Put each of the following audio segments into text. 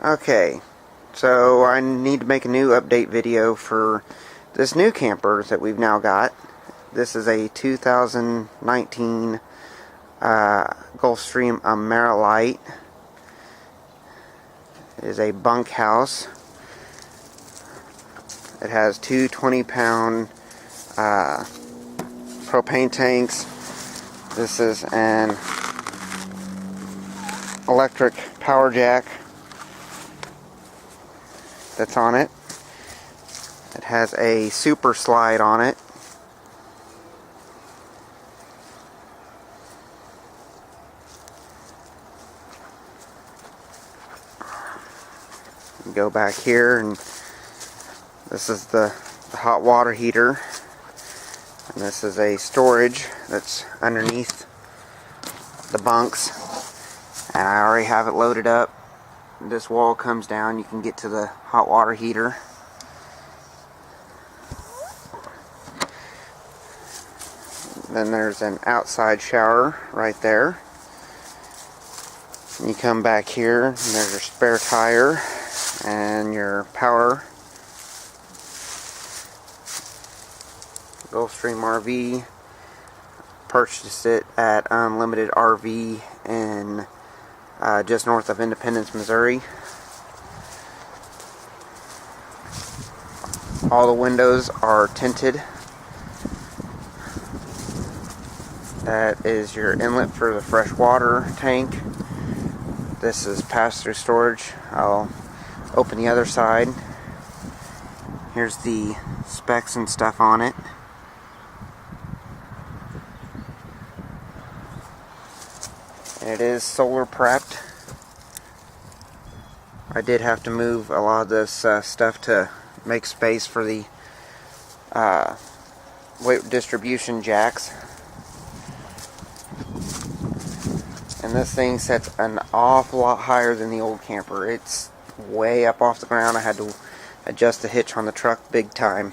Okay, so I need to make a new update video for this new camper that we've now got. This is a 2019 Gulf Stream Ameri-Lite. It is a bunk house. It has two 20-pound propane tanks. This is an electric power jack that's on it. It has a super slide on it. You go back here, and this is the hot water heater, and this is a storage that's underneath the bunks, and I already have it loaded up. This wall comes down, you can get to the hot water heater. Then there's an outside shower right there. And you come back here, and there's your spare tire and your power. Gulf Stream RV. Purchased it at Unlimited RV in just north of Independence, Missouri. All the windows are tinted. That is your inlet for the fresh water tank. This is pass-through storage. I'll open the other side. Here's the specs and stuff on it. It is solar prepped. I did have to move a lot of this stuff to make space for the weight distribution jacks. And this thing sets an awful lot higher than the old camper. It's way up off the ground. I had to adjust the hitch on the truck big time.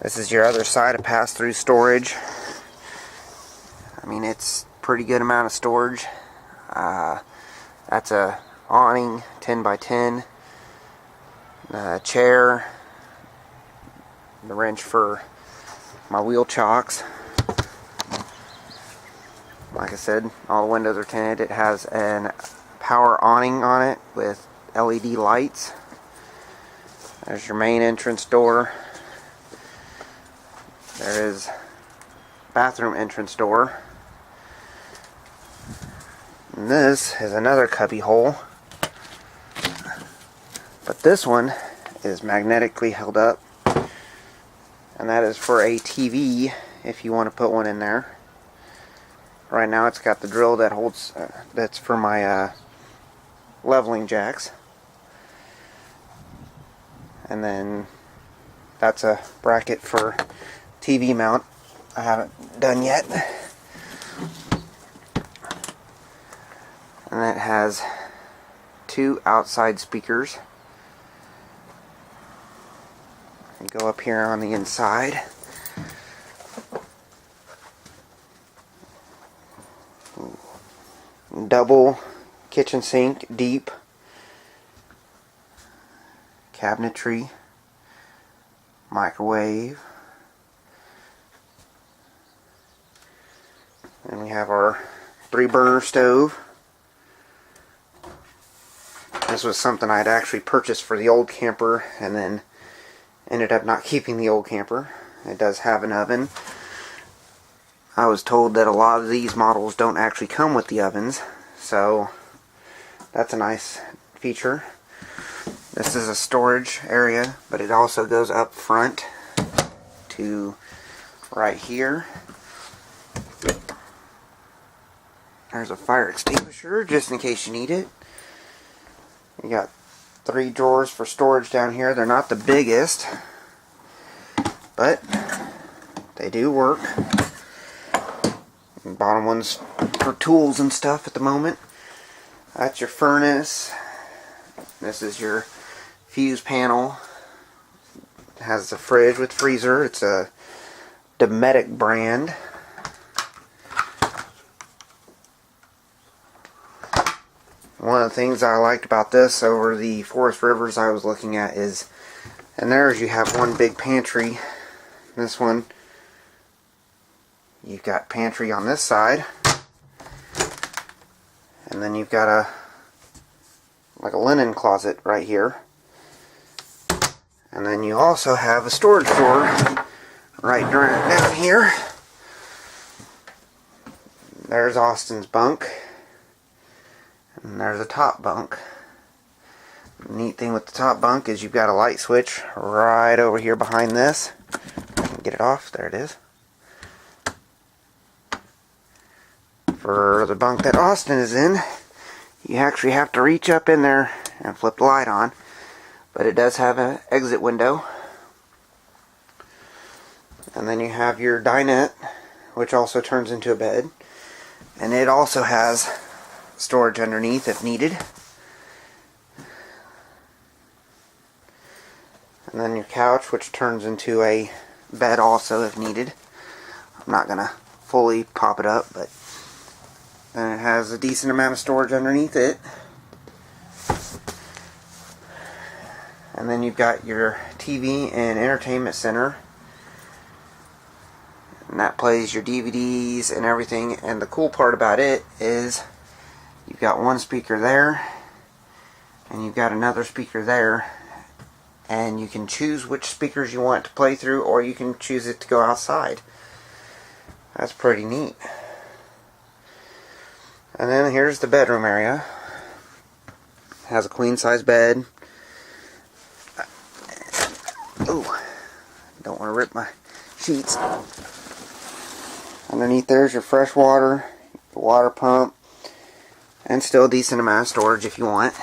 This is your other side of pass-through storage. I mean, it's pretty good amount of storage. That's a awning, 10 by 10, chair, the wrench for my wheel chocks. Like I said, all the windows are tinted. It has an power awning on it with LED lights. There's your main entrance door. There is bathroom entrance door. And this is another cubby hole, but this one is magnetically held up, and that is for a TV if you want to put one in there. Right now it's got the drill that holds, that's for my leveling jacks, and then that's a bracket for TV mount I haven't done yet. And it has two outside speakers. You go up here on the inside. Double kitchen sink, deep. Cabinetry. Microwave. And we have our 3-burner stove. This was something I'd actually purchased for the old camper and then ended up not keeping the old camper. It does have an oven. I was told that a lot of these models don't actually come with the ovens, so that's a nice feature. This is a storage area, but it also goes up front to right here. There's a fire extinguisher just in case you need it. You got 3 drawers for storage down here. They're not the biggest, but they do work. The bottom one's for tools and stuff at the moment. That's your furnace. This is your fuse panel. It has a fridge with freezer. It's a Dometic brand. One of the things I liked about this over the Forest Rivers I was looking at is, and there's you have one big pantry. This one, you've got pantry on this side, and then you've got like a linen closet right here, and then you also have a storage drawer right down here. There's Austin's bunk, and there's a top bunk. The neat thing with the top bunk is you've got a light switch right over here behind this. I can get it off. There it is. For the bunk that Austin is in, you actually have to reach up in there and flip the light on, but it does have an exit window. And then you have your dinette, which also turns into a bed, and it also has storage underneath if needed. And then your couch, which turns into a bed also if needed. I'm not going to fully pop it up, but then it has a decent amount of storage underneath it. And then you've got your TV and entertainment center. And that plays your DVDs and everything. And the cool part about it is you've got one speaker there, and you've got another speaker there. And you can choose which speakers you want to play through, or you can choose it to go outside. That's pretty neat. And then here's the bedroom area. It has a queen size bed. Ooh, don't want to rip my sheets. Underneath there's your fresh water, your water pump, and still a decent amount of storage if you want.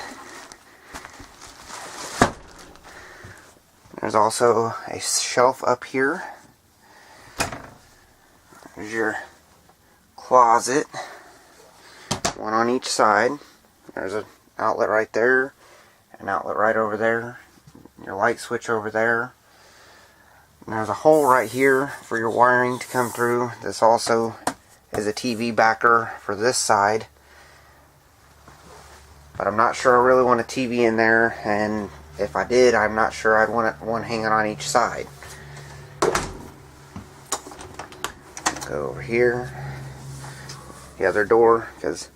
There's also a shelf up here. There's your closet, one on each side. There's an outlet right there, an outlet right over there, your light switch over there. And there's a hole right here for your wiring to come through. This also is a TV backer for this side. But I'm not sure I really want a TV in there, and if I did, I'm not sure I'd want one hanging on each side. Go over here, the other door, because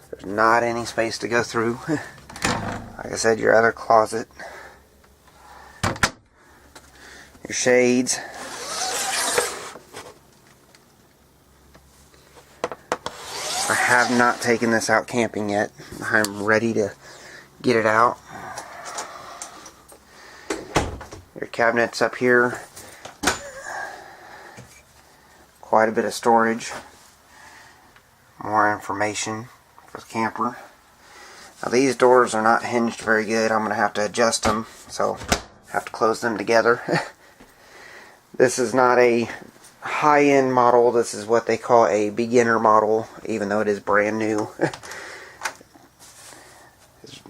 there's not any space to go through. Like I said, your other closet, your shades. I have not taken this out camping yet. I'm ready to get it out. Your cabinets up here. Quite a bit of storage. More information for the camper. Now these doors are not hinged very good. I'm going to have to adjust them, so I have to close them together. This is not a high-end model. This is what they call a beginner model, even though it is brand new. It's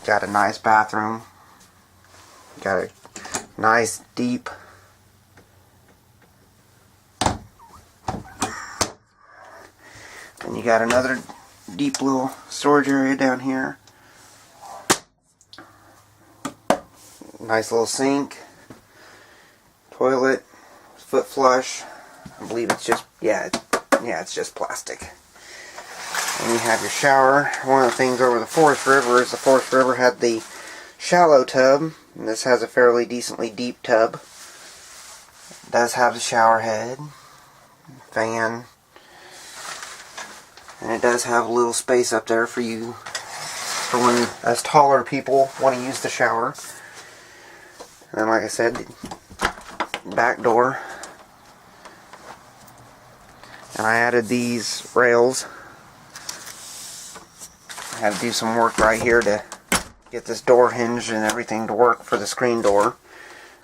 got a nice bathroom. Got a nice deep and you got another deep little storage area down here. Nice little sink, toilet, foot flush. I believe it's just it's just plastic. And you have your shower. One of the things over the Forest River is the Forest River had the shallow tub, and this has a fairly decently deep tub. It does have the shower head, fan, and it does have a little space up there for you, for when us taller people want to use the shower. And then, like I said, the back door. And I added these rails. I had to do some work right here to get this door hinged and everything to work for the screen door.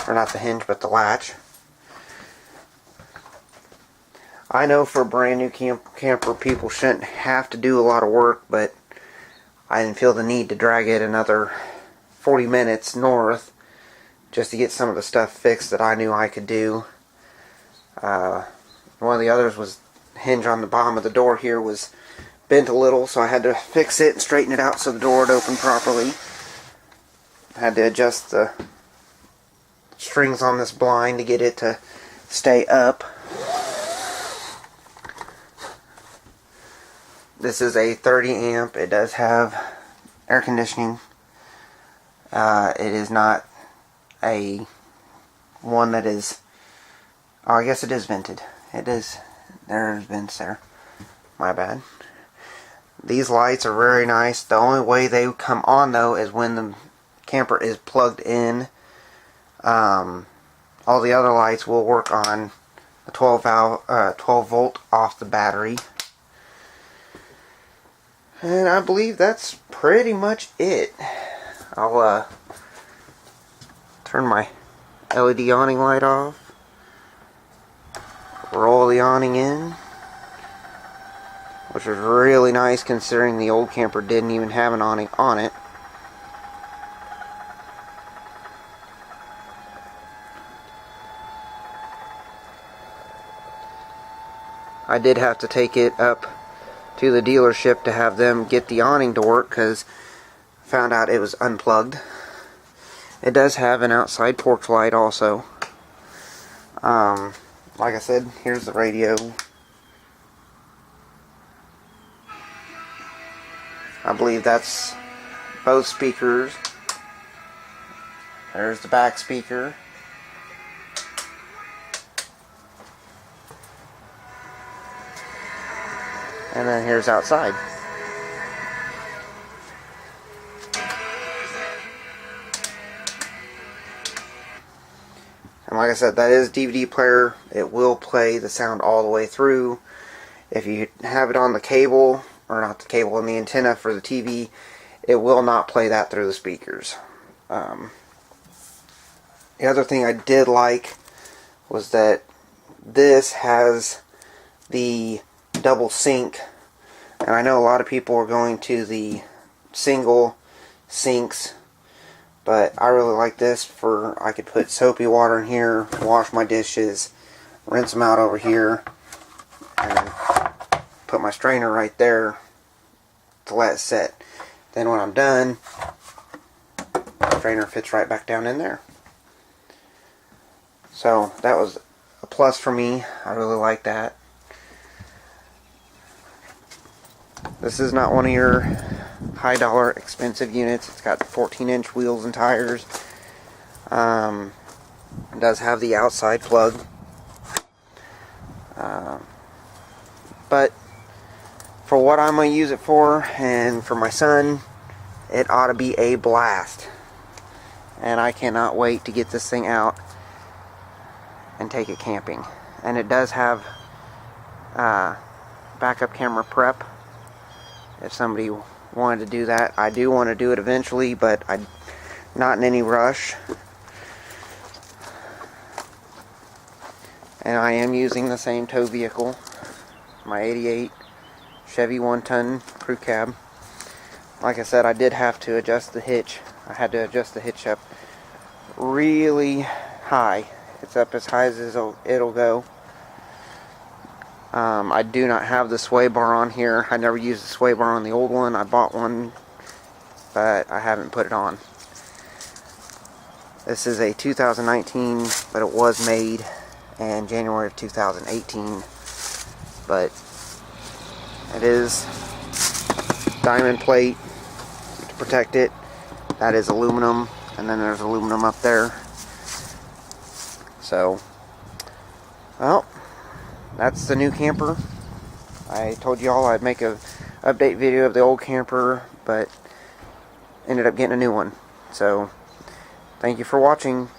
Or not the hinge, but the latch. I know for a brand new camper, people shouldn't have to do a lot of work, but I didn't feel the need to drag it another 40 minutes north just to get some of the stuff fixed that I knew I could do. One of the others was hinge on the bottom of the door here was bent a little, so I had to fix it and straighten it out so the door would open properly. I had to adjust the strings on this blind to get it to stay up. This is a 30 amp. It does have air conditioning. It is not a one that is, oh, I guess it is vented. It is, there's vents there. My bad. These lights are very nice. The only way they come on though is when the camper is plugged in. All the other lights will work on the 12 volt off the battery. And I believe that's pretty much it. I'll turn my LED awning light off. Roll the awning in. Which was really nice considering the old camper didn't even have an awning on it. I did have to take it up to the dealership to have them get the awning to work because I found out it was unplugged. It does have an outside porch light also. Like I said, here's the radio. I believe that's both speakers. There's the back speaker. And then here's outside. And like I said, that is a DVD player. It will play the sound all the way through. If you have it on the cable, or not the cable, on the antenna for the TV, it will not play that through the speakers. The other thing I did like was that this has the double sync, and I know a lot of people are going to the single sinks, but I really like this for, I could put soapy water in here, wash my dishes, rinse them out over here, and put my strainer right there to let it set. Then when I'm done, the strainer fits right back down in there. So that was a plus for me. I really like that. This is not one of your high dollar expensive units. It's got 14-inch wheels and tires. It does have the outside plug. But for what I'm going to use it for, and for my son, it ought to be a blast. And I cannot wait to get this thing out and take it camping. And it does have backup camera prep. If somebody wanted to do that, I do want to do it eventually, but I'm not in any rush. And I am using the same tow vehicle, my 88 Chevy 1-ton crew cab. Like I said, I did have to adjust the hitch. I had to adjust the hitch up really high. It's up as high as it'll go. I do not have the sway bar on here. I never used the sway bar on the old one. I bought one, but I haven't put it on. This is a 2019, but it was made in January of 2018. But it is diamond plate to protect it. That is aluminum, and then there's aluminum up there. So, well, that's the new camper. I told y'all I'd make a update video of the old camper, but ended up getting a new one. So, thank you for watching.